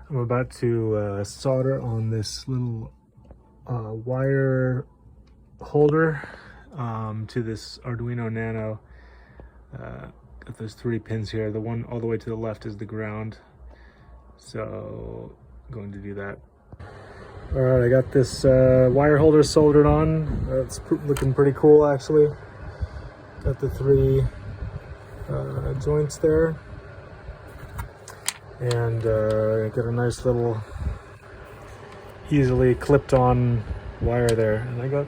I'm about to solder on this little wire holder to this Arduino Nano. Got those 3 pins here. The one all the way to the left is the ground. So I'm going to do that. All right, I got this wire holder soldered on. It's looking pretty cool actually. Got the 3 joints there. And got a nice little easily clipped on wire there. And I got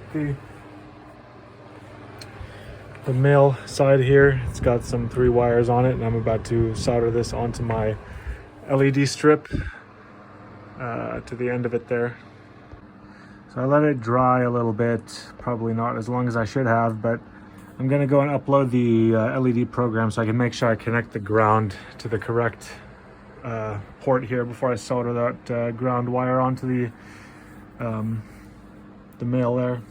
the male side here. It's got some 3 wires on it, and I'm about to solder this onto my LED strip to the end of it there. So I let it dry a little bit, probably not as long as I should have, but I'm gonna go and upload the LED program so I can make sure I connect the ground to the correct port here before I solder that ground wire onto the male there.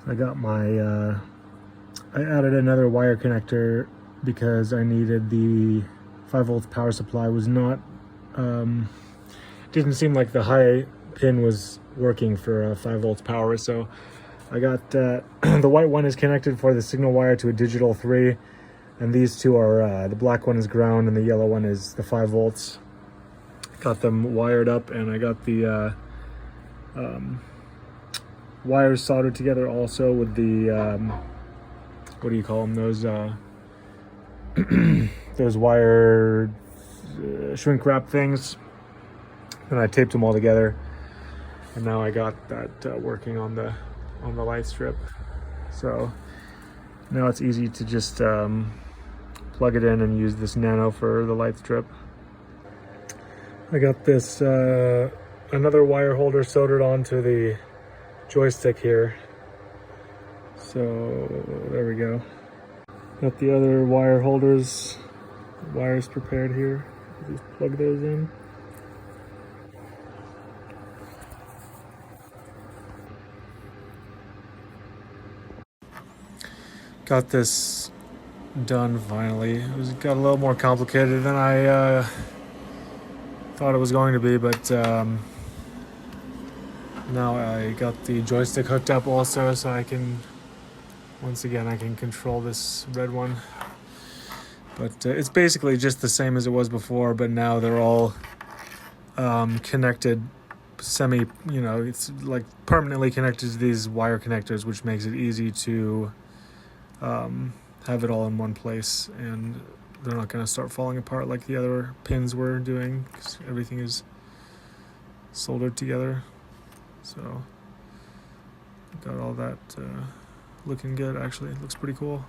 I got my, I added another wire connector because I needed the 5 volts power supply. Was not, didn't seem like the high pin was working for 5 volts power. So I got, the white one is connected for the signal wire to a digital 3. And these 2 are, the black one is ground and the yellow one is the 5 volts. Got them wired up, and I got the, wires soldered together also with the what do you call them, those those wire shrink wrap things, and I taped them all together, and now I got that working on the light strip. So now it's easy to just plug it in and use this Nano for the light strip. I got this another wire holder soldered onto the joystick here, so there we go. Got the other wires prepared here. Just plug those in. Got this done finally. It got a little more complicated than I thought it was going to be, but now I got the joystick hooked up also, so I can, once again, I can control this red one. But it's basically just the same as it was before, but now they're all connected it's like permanently connected to these wire connectors, which makes it easy to have it all in one place, and they're not going to start falling apart like the other pins were doing, because everything is soldered together. So got all that looking good. Actually, it looks pretty cool.